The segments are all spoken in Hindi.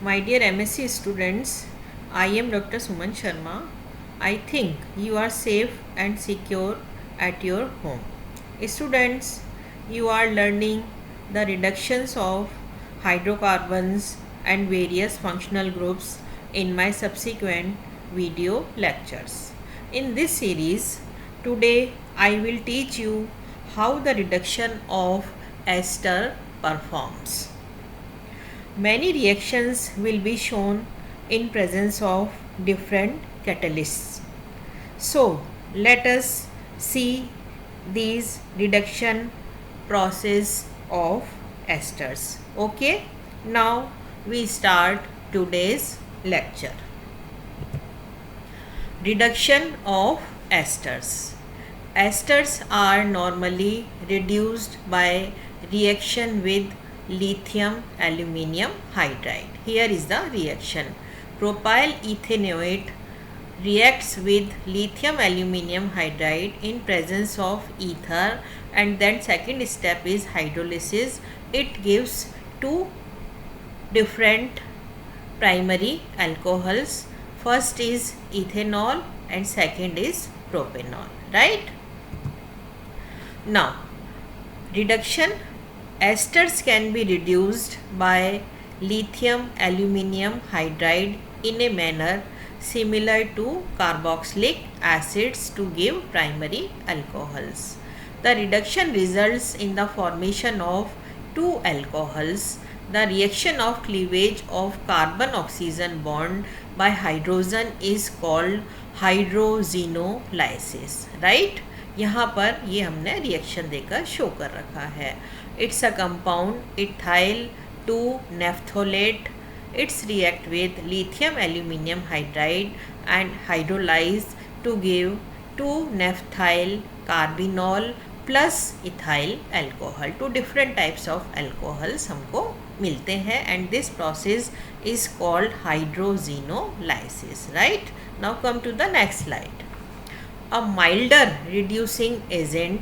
My dear MSc students, I am Dr. Suman Sharma. I think you are safe and secure at your home. Students, you are learning the reductions of hydrocarbons and various functional groups in my subsequent video lectures. In this series, today I will teach you how the reduction of ester performs. Many reactions will be shown in presence of different catalysts. So, let us see these reduction process of esters. Okay, now we start today's lecture. Reduction of esters. Esters are normally reduced by reaction with lithium aluminium hydride. Here is the reaction. Propyl ethanoate reacts with lithium aluminium hydride in presence of ether, and then second step is hydrolysis. It gives two different primary alcohols. First is ethanol and second is propanol, right? Now, reduction esters can be reduced by lithium aluminium hydride in a manner similar to carboxylic acids to give primary alcohols. The reduction results in the formation of two alcohols. The reaction of cleavage of carbon oxygen bond by hydrogen is called hydrogenolysis, right? यहाँ पर ये हमने रिएक्शन देकर शो कर रखा है. It's a compound ethyl 2 नेफ्थोलेट. It's react with lithium aluminium hydride and hydrolyze to give 2-naphthyl carbinol plus ethyl alcohol. Two different types of alcohols हमको मिलते हैं and this process is called hydrogenolysis, right? Now come to the next slide. A milder reducing agent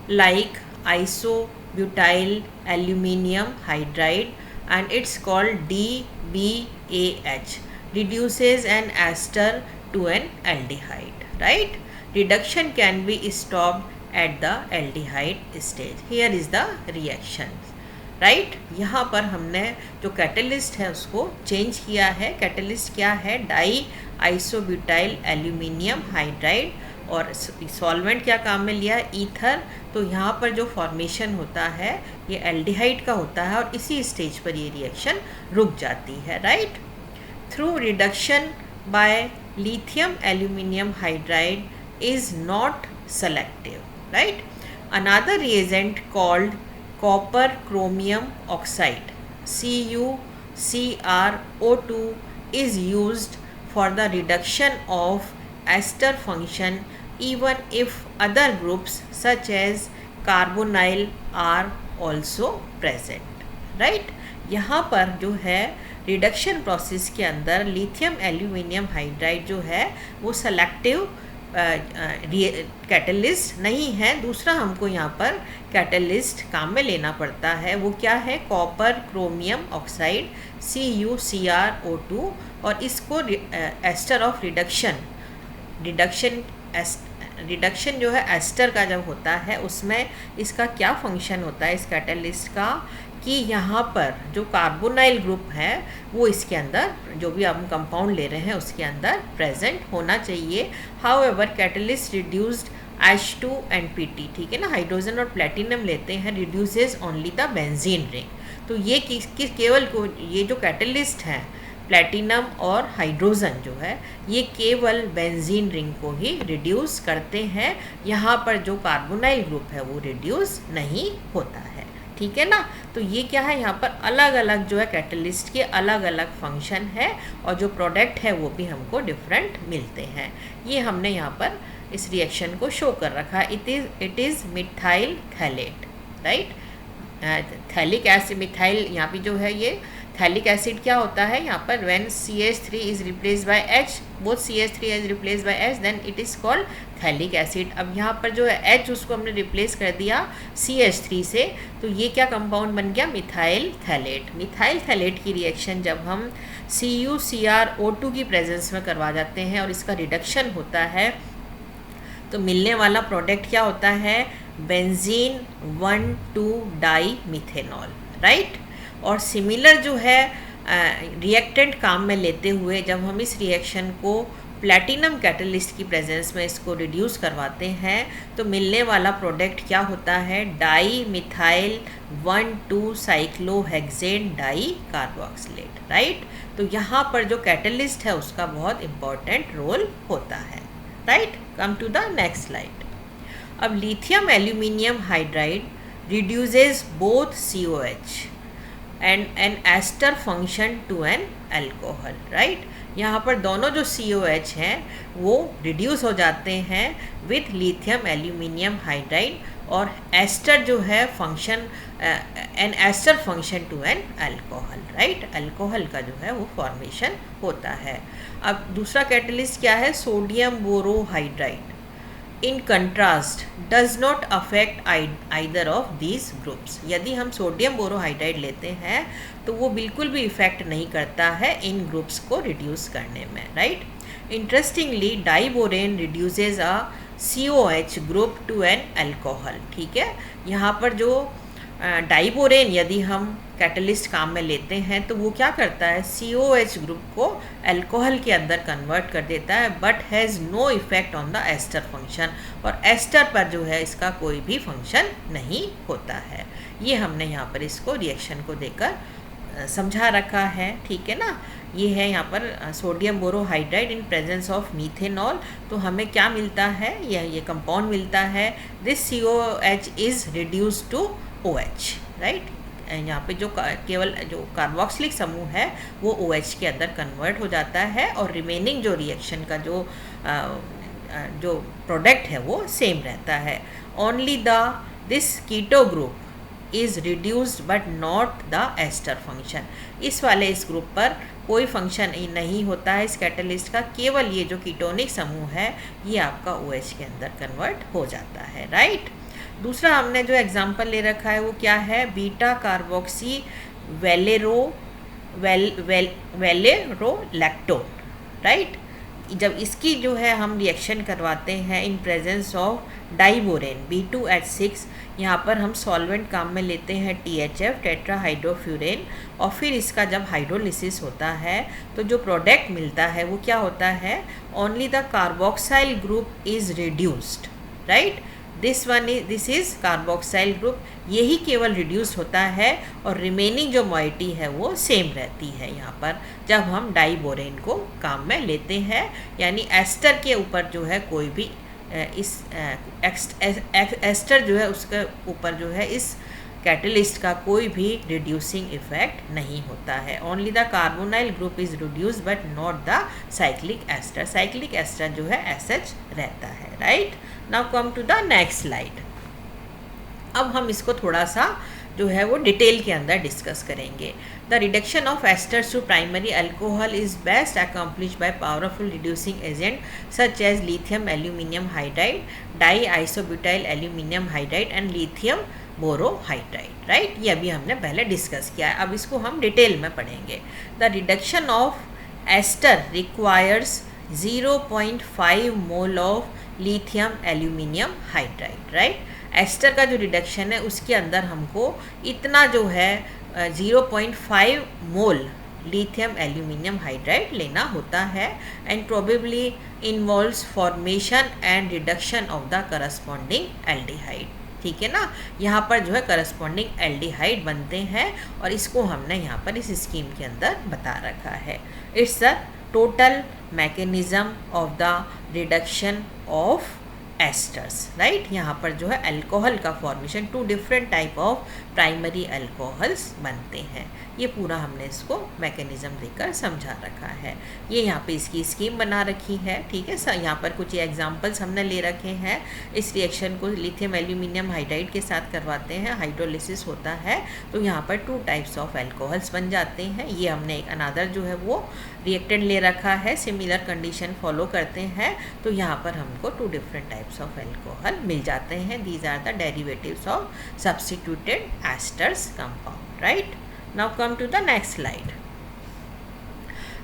like isobutyl aluminium hydride, and it's called DBAH, reduces an ester to an aldehyde, right? Reduction can be stopped at the aldehyde stage. Here is the reaction, right? यहाँ पर हमने जो कैटलिस्ट है उसको चेंज किया है. कैटलिस्ट क्या है? Die isobutyl aluminium hydride. और सॉल्वेंट क्या काम में लिया? ईथर. तो यहाँ पर जो फॉर्मेशन होता है ये एल्डिहाइड का होता है और इसी स्टेज पर ये रिएक्शन रुक जाती है, right? Through reduction by lithium aluminium hydride is not selective, right? Another reagent called copper chromium oxide CuCrO2 is used for the reduction of ester function even if other groups such as carbonyl are also present, right? यहाँ पर जो है रिडक्शन प्रोसेस के अंदर लिथियम एल्यूमिनियम हाइड्राइड जो है वो सेलेक्टिव कैटलिस्ट नहीं है. दूसरा हमको यहाँ पर कैटलिस्ट काम में लेना पड़ता है. वो क्या है? Copper chromium oxide CuCrO2. और इसको एस्टर ऑफ रिडक्शन जो है एस्टर का जब होता है उसमें इसका क्या फंक्शन होता है इस कैटलिस्ट का कि यहाँ पर जो कार्बोनाइल ग्रुप है वो इसके अंदर जो भी हम कंपाउंड ले रहे हैं उसके अंदर प्रेजेंट होना चाहिए. However catalyst reduced H2 and PT, ठीक है ना? हाइड्रोजन और प्लेटिनम लेते हैं, reduces only the benzene ring. तो ये केवल ये जो कैटलिस्ट है प्लेटिनम और हाइड्रोजन जो है ये केवल बेंजीन रिंग को ही रिड्यूस करते हैं. यहाँ पर जो कार्बोनाइल ग्रुप है वो रिड्यूस नहीं होता है, ठीक है ना? तो ये क्या है? यहाँ पर अलग अलग जो है कैटलिस्ट के अलग अलग फंक्शन है और जो प्रोडक्ट है वो भी हमको डिफरेंट मिलते हैं. ये हमने यहाँ पर इस रिएक्शन को शो कर रखा है. It is methyl phthalate, right? Phthalic acid methyl यहाँ पे जो है ये थैलिक एसिड क्या होता है यहाँ पर, when CH3 is replace by H, both CH3 is replace by H, then it is called phthalic acid. अब यहाँ पर जो है H उसको हमने रिप्लेस कर दिया CH3 से, तो ये क्या कंपाउंड बन गया, मिथाइल थैलेट। मिथाइल थैलेट की रिएक्शन जब हम CuCrO2 की प्रेजेंस में करवा जाते हैं और इसका रिडक्शन होता है, तो मिलने वाला प्रोडक्ट क्या होता है, बेंजीन 1,2-डाई मिथेनॉल, राइट। और सिमिलर जो है रिएक्टेंट काम में लेते हुए जब हम इस रिएक्शन को प्लैटिनम कैटलिस्ट की प्रेजेंस में इसको रिड्यूस करवाते हैं, तो मिलने वाला प्रोडक्ट क्या होता है, di methyl one two cyclohexane di carboxylate, right. तो यहाँ पर जो कैटलिस्ट है उसका बहुत इंपॉर्टेंट रोल होता है, right. Come to the next slide. अब lithium aluminium hydride reduces both COH and an ester function to an alcohol, right। यहाँ पर दोनों जो COH हैं वो रिड्यूस हो जाते हैं विथ लिथियम एल्यूमिनियम हाइड्राइड, और एस्टर जो है function, an ester function to an alcohol, right. Alcohol का जो है वो फॉर्मेशन होता है। अब दूसरा कैटलिस्ट क्या है, sodium borohydride in contrast does not affect either of these groups. यदि हम सोडियम बोरोहाइड्राइड लेते हैं तो वो बिल्कुल भी इफेक्ट नहीं करता है इन ग्रुप्स को रिड्यूस करने में, right. Interestingly diborane reduces a COH group to an alcohol, ठीक है। यहाँ पर जो डाइबोरेन यदि हम कैटलिस्ट काम में लेते हैं तो वो क्या करता है, COH ग्रुप को अल्कोहल के अंदर कन्वर्ट कर देता है, but has no effect on the ester function, और एस्टर पर जो है इसका कोई भी फंक्शन नहीं होता है। ये हमने यहाँ पर इसको रिएक्शन को देकर समझा रखा है, ठीक है ना। ये है यहाँ पर sodium borohydride in presence of methanol, तो हमें क्या मिलता है, ये कंपाउंड मिलता है, this COH is reduce to OH, right. यहाँ पे जो केवल जो कार्बोक्सिलिक समूह है वो OH के अंदर कन्वर्ट हो जाता है, और रिमेनिंग जो रिएक्शन का जो प्रोडक्ट है वो सेम रहता है। Only this keto group is reduced but not the ester function. इस ग्रुप पर कोई फंक्शन नहीं होता है इस कैटलिस्ट का, केवल ये जो कीटोनिक समूह है ये आपका OH के अंदर कन्वर्ट हो जाता है, राइट। दूसरा हमने जो एग्जाम्पल ले रखा है वो क्या है, बीटा कार्बोक्सी वेलेरोलैक्टोन, राइट। जब इसकी जो है हम रिएक्शन करवाते हैं इन प्रेजेंस ऑफ डाइबोरेन B2H6, यहाँ पर हम सॉल्वेंट काम में लेते हैं THF टेट्राहाइड्रोफ्यूरेन, और फिर इसका जब हाइड्रोलिसिस होता है तो जो प्रोडक्ट मिलता है वो क्या होता है, only the carboxyl group is reduced, right. This is carboxyl group, यही केवल रिड्यूस होता है, और रिमेनिंग जो मॉइटी है वो सेम रहती है यहाँ पर जब हम डाइबोरेन को काम में लेते हैं। यानी एस्टर के ऊपर जो है कोई भी एस्टर जो है उसके ऊपर जो है इस कैटलिस्ट का कोई भी रिड्यूसिंग इफेक्ट नहीं होता है। Only the carbonyl group is reduce but not the cyclic ester. Cyclic ester जो है SH रहता है, right. Now come to the next slide. अब हम इसको थोड़ा सा जो है वो डिटेल के अंदर डिस्कस करेंगे। The reduction of esters to primary alcohol is best accomplish by powerful reducing agent such as lithium aluminium hydride, di isobutyl aluminium hydride and lithium borohydride, right. ये अभी हमने पहले डिस्कस किया है, अब इसको हम डिटेल में पढ़ेंगे। The reduction of ester requires 0.5 mole of lithium aluminium hydride, right. Ester का जो रिडक्शन है उसके अंदर हमको इतना जो है 0.5 मोल लिथियम एल्यूमिनियम हाइड्राइड लेना होता है, and probably involves formation and reduction of the corresponding aldehyde, ठीक है ना। यहाँ पर जो है करस्पॉन्डिंग एल्डिहाइड बनते हैं, और इसको हमने यहाँ पर इस स्कीम के अंदर बता रखा है। It's the total mechanism of the reduction of asters, right. यहाँ पर जो है अल्कोहल का formation, 2 different type of primary alcohols बनते हैं। ये पूरा हमने इसको मैकेनिज़्म देकर समझा रखा है। ये यहाँ पे इसकी स्कीम बना रखी है, ठीक है सर। यहाँ पर कुछ एग्जांपल्स हमने ले रखे हैं। इस रिएक्शन को लिथियम एल्यूमिनियम हाइड्राइड के साथ करवाते हैं, हाइड्रोलिसिस होता है, तो यहाँ पर 2 टाइप्स ऑफ अल्कोहल्स बन जाते हैं। ये हमने एक अनादर जो है वो रिएक्टेंट ले रखा है, सिमिलर कंडीशन फॉलो करते हैं, तो यहाँ पर हमको 2 डिफरेंट टाइप्स ऑफ अल्कोहल मिल जाते हैं। These are the derivatives of substituted esters compound, right? Now come to the next slide.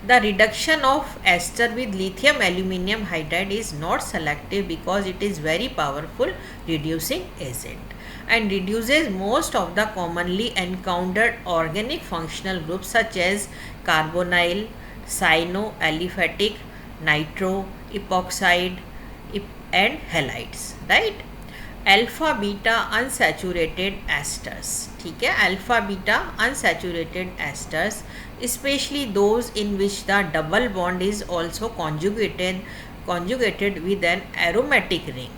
The reduction of ester with lithium aluminium hydride is not selective because it is very powerful reducing agent and reduces most of the commonly encountered organic functional groups such as carbonyl, cyanoaliphatic, nitro, epoxide and halides, right? Alpha beta unsaturated asters, ठीक है, alpha beta unsaturated asters specially those in which the double bond is also conjugated with an aromatic ring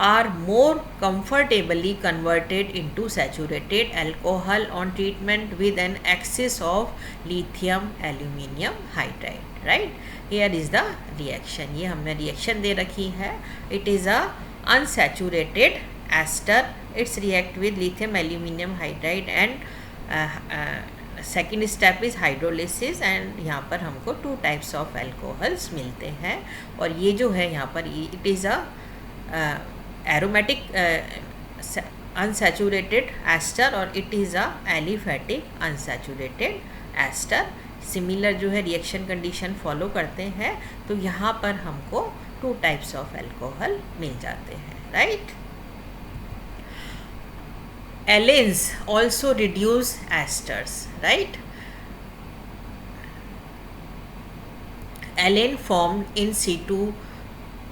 are more comfortably converted into saturated alcohol on treatment with an excess of lithium aluminium hydride, right? Here is the reaction. ये हमने reaction दे रखी है. It is a unsaturated ester. It's react with lithium aluminium hydride and second step is hydrolysis and यहाँ पर हमको 2 types of alcohols मिलते हैं। और ये जो है यहाँ पर it is a aromatic unsaturated ester और it is a aliphatic unsaturated ester। Similar जो है रिएक्शन कंडीशन फॉलो करते हैं, तो यहाँ पर हमको 2 टाइप्स ऑफ अल्कोहल मिल जाते हैं, right? Alanes also reduce esters, right? Alane formed in situ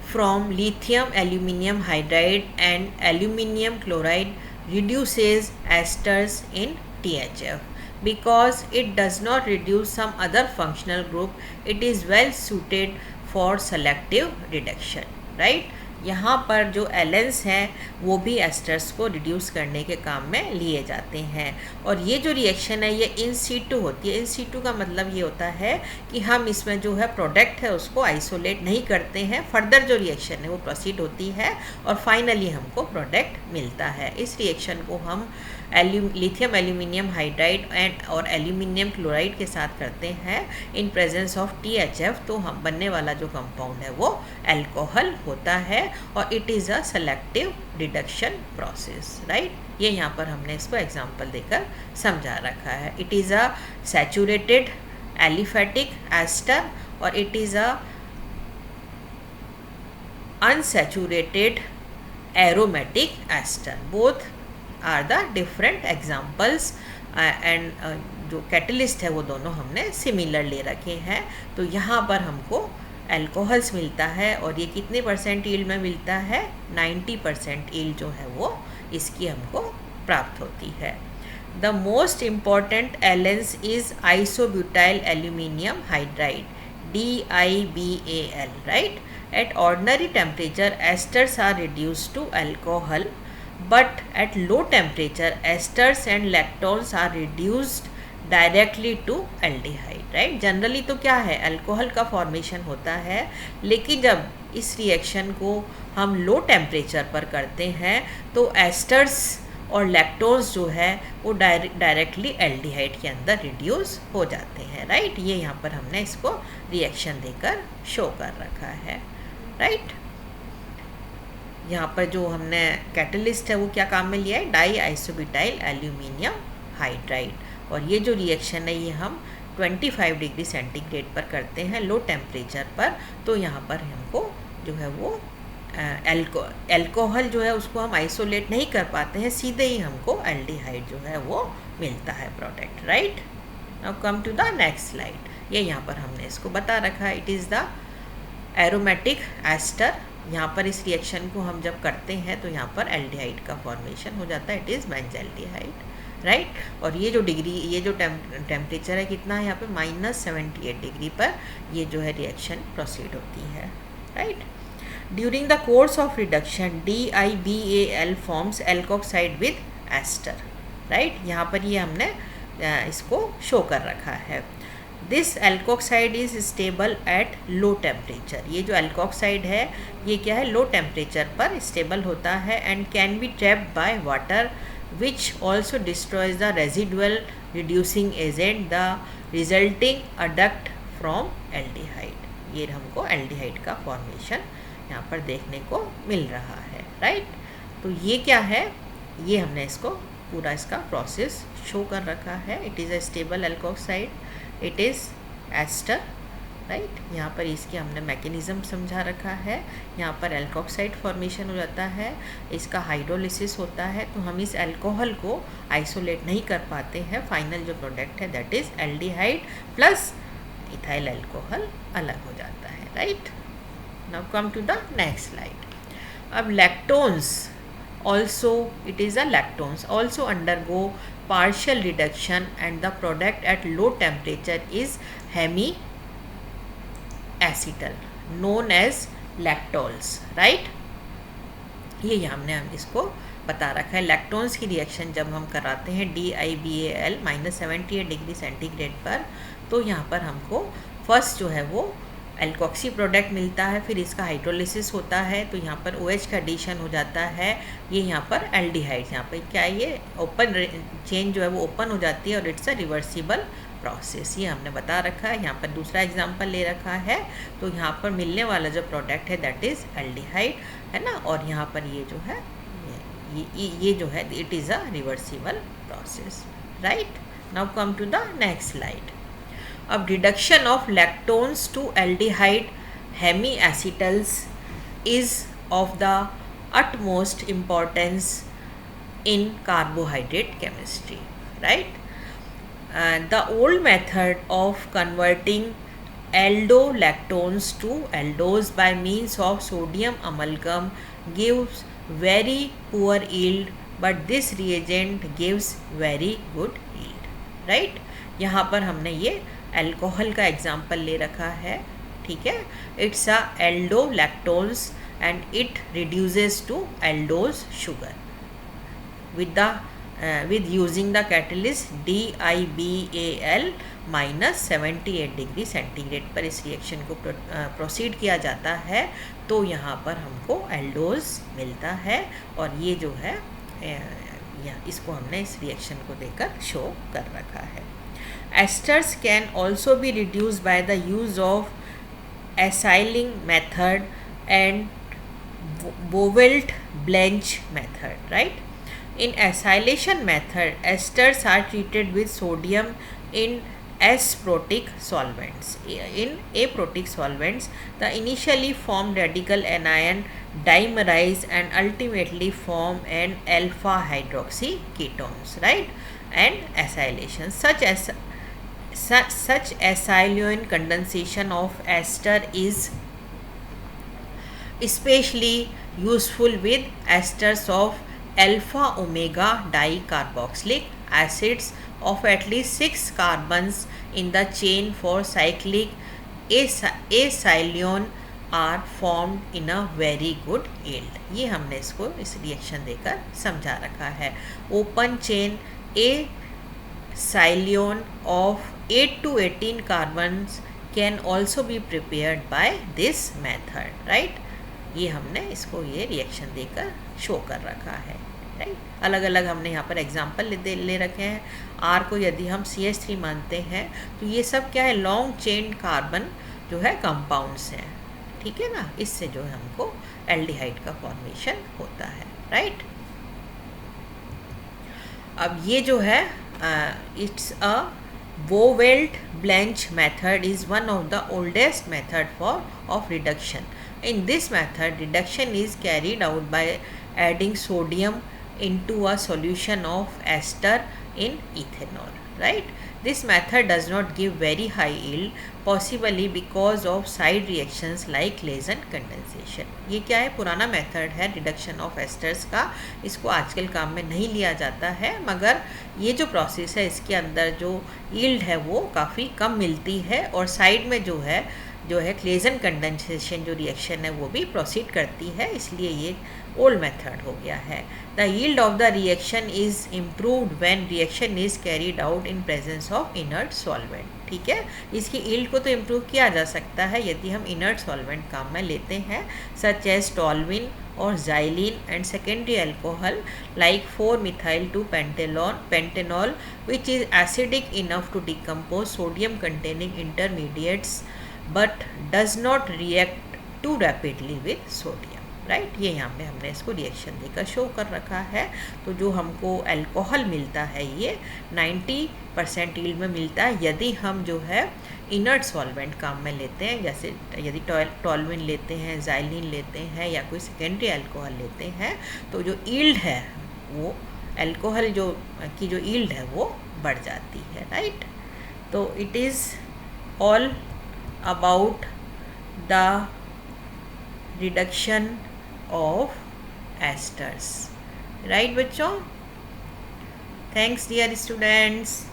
from lithium aluminium hydride and aluminium chloride reduces esters in THF. Because it does not reduce some other functional group, it is well suited for selective reduction, right? यहाँ पर जो एलेंस हैं वो भी एस्टर्स को रिड्यूस करने के काम में लिए जाते हैं। और ये जो रिएक्शन है ये इन सीटू होती है। इन सीटू का मतलब ये होता है कि हम इसमें जो है प्रोडक्ट है उसको आइसोलेट नहीं करते हैं, फर्दर जो रिएक्शन है वो प्रोसीड होती है और फाइनली हमको प्रोडक्ट मिलता है। इस रिएक्शन को हम लिथियम एल्यूमिनियम हाइड्राइड एंड और एल्यूमिनियम क्लोराइड के साथ करते हैं इन प्रेजेंस ऑफ THF, तो हम बनने वाला जो कंपाउंड है वो अल्कोहल होता है और it is a selective reduction process, right? ये यहाँ पर हमने इसको एग्जांपल देकर समझा रखा है। It is a saturated aliphatic ester और it is a unsaturated aromatic ester. Both are the different examples and जो कैटलिस्ट है वो दोनों हमने सिमिलर ले रखे हैं। तो यहाँ पर हमको अल्कोहल्स मिलता है और ये कितने % ईल्ड में मिलता है? 90% ईल्ड जो है वो इसकी हमको प्राप्त होती है। The most important एलेंस is isobutyl aluminium hydride, DIBAL, right? At ordinary temperature, esters are reduced to alcohol, but at low temperature, esters and lactones are reduced directly to aldehyde, right? Generally तो क्या है, अल्कोहल का फॉर्मेशन होता है, लेकिन जब इस रिएक्शन को हम लो टेम्परेचर पर करते हैं तो एस्टर्स और लैक्टोज जो है वो डायरेक्टली एल्डिहाइड के अंदर रिड्यूस हो जाते हैं, राइट? ये यहाँ पर हमने इसको रिएक्शन देकर शो कर रखा है, राइट? यहाँ पर जो हमने कैटलिस्ट है वो क्या काम में लिया है? Die isobutyl aluminium hydride. और ये जो रिएक्शन है ये हम 25 डिग्री सेंटीग्रेड पर करते हैं लो टेम्परेचर पर, तो यहाँ पर हमको जो है वो अल्कोहल जो है उसको हम आइसोलेट नहीं कर पाते हैं, सीधे ही हमको एल्डिहाइड जो है वो मिलता है product, right? Now come to the next slide. ये यहाँ पर हमने इसको बता रखा है, it is the aromatic ester. यहाँ पर इस रिएक्शन को हम जब करते हैं तो यहाँ पर एल्डिहाइड का फॉर्मेशन हो जाता है, इट इज़ बेंजल्डिहाइड, राइट? और ये जो डिग्री, ये जो टेम्परेचर है कितना है यहाँ पे? -78 डिग्री पर ये जो है रिएक्शन प्रोसीड होती है, right? During the course of reduction DIBAL forms alkoxide with ester, right. यहाँ पर ये हमने इसको शो कर रखा है। This alkoxide is stable at low temperature. ये जो एल्कोक्साइड है ये क्या है, लो टेम्परेचर पर स्टेबल होता है and can be trapped by water which also destroys the residual reducing agent the resulting adduct from aldehyde. ये हमको एल्डिहाइड का फॉर्मेशन यहाँ पर देखने को मिल रहा है, राइट। तो ये क्या है, ये हमने इसको पूरा इसका प्रोसेस शो कर रखा है। It is a stable alkoxide, it is ester, right. यहाँ पर इसकी हमने मैकेनिज़्म समझा रखा है। यहाँ पर एल्कोक्साइड फॉर्मेशन हो जाता है, इसका हाइड्रोलिसिस होता है, तो हम इस अल्कोहल को आइसोलेट नहीं कर पाते हैं। फाइनल जो प्रोडक्ट है that is aldehyde plus ethyl alcohol अलग हो जाता है, right. Now come to the next slide. अब lactones also, it is a lactones also undergo partial reduction and the product at low temperature is hemi-acetal known as lactols, right। ये हमने इसको बता रखा है। लैक्टोन्स की रिएक्शन जब हम कराते हैं DIBAL -78 डिग्री सेंटीग्रेड पर, तो यहाँ पर हमको फर्स्ट जो है वो एल्कोक्सी प्रोडक्ट मिलता है, फिर इसका हाइड्रोलिसिस होता है, तो यहाँ पर OH का एडिशन हो जाता है। ये यहाँ पर एल्डिहाइड, यहाँ पर क्या है, ये ओपन चेन जो है वो ओपन हो जाती है और इट्स अ रिवर्सिबल प्रोसेस। ये हमने बता रखा है। यहाँ पर दूसरा एग्जांपल ले रखा है, तो यहाँ पर मिलने वाला जो प्रोडक्ट है दैट इज़ एल्डिहाइड, है ना। और यहाँ पर ये जो है ये जो है it is a reversible process, right. Now come to the next slide. अब reduction of lactones to aldehyde hemiacetals is of the utmost importance in carbohydrate chemistry, right? The old method of converting aldolactones to aldose by means of sodium amalgam gives very poor yield, but this reagent gives very good yield, right? यहाँ पर हमने ये अल्कोहल का एग्जाम्पल ले रखा है, ठीक है। It's a aldolactones and it reduces to aldose sugar with using the catalyst DIBAL -78 degree centigrade पर इस रिएक्शन को प्रोसीड किया जाता है, तो यहाँ पर हमको एल्डोज मिलता है। और ये जो है इसको हमने इस रिएक्शन को देकर शो कर रखा है। Esters can also be reduced by the use of acyling method and Bovelt-Blanch method, right? In acylation method, esters are treated with sodium in aprotic solvents. In aprotic solvents, the initially formed radical anion dimerize and ultimately form an alpha hydroxy ketones, right? And acylation such acyloin condensation of ester is especially useful with esters of alpha omega dicarboxylic acids of at least 6 carbons in the chain for cyclic acyloin are formed in a very good yield। ये हमने इसको इस रिएक्शन देकर समझा रखा है। Open chain acyloin of 8 to 18 carbons can also be prepared by this method, right? ये हमने इसको ये रिएक्शन देकर शो कर रखा है, राइट। अलग अलग हमने यहाँ पर एग्जाम्पल ले रखे हैं। R को यदि हम CH3 मानते हैं तो ये सब क्या है, लॉन्ग चेन कार्बन जो है कंपाउंड्स हैं, ठीक है ना। इससे जो है हमको एल्डिहाइड का फॉर्मेशन होता है, राइट। अब ये जो है it's a Bovelt-Blanch method is one of the oldest method of reduction. In this method, reduction is carried out by adding sodium into a solution of ester in ethanol, right? This method does not give very high yield, possibly because of side reactions like Claisen condensation. ये क्या है, पुराना मेथड है रिडक्शन ऑफ एस्टर्स का, इसको आजकल काम में नहीं लिया जाता है, मगर ये जो प्रोसेस है इसके अंदर जो यील्ड है वो काफ़ी कम मिलती है और साइड में जो है जो है क्लेजन कंडेंसेशन जो रिएक्शन है वो भी प्रोसीड करती है, इसलिए ये ओल्ड मेथड हो गया है। The yield of the reaction is improved when reaction is carried out in presence of inert solvent. ठीक है, इसकी यील्ड को तो इम्प्रूव किया जा सकता है यदि हम इनर्ट सॉल्वेंट काम में लेते हैं, सच एज टॉल्विन और xylene and secondary alcohol like 4-methyl-2-pentanol which is acidic enough to decompose sodium containing intermediates but does not react too rapidly with sodium। Right, ये यहाँ पे हमने इसको रिएक्शन देकर शो कर रखा है। तो जो हमको अल्कोहल मिलता है ये 90% यील्ड में मिलता है यदि हम जो है इनर्ट सॉल्वेंट काम में लेते हैं, जैसे यदि टॉल्विन लेते हैं, xylene लेते हैं या कोई सेकेंडरी अल्कोहल लेते हैं, तो जो यील्ड है वो अल्कोहल जो की जो यील्ड है वो बढ़ जाती है। राइट, तो it is all about the reduction of asters. Right बच्चों, थैंक्स डियर स्टूडेंट्स।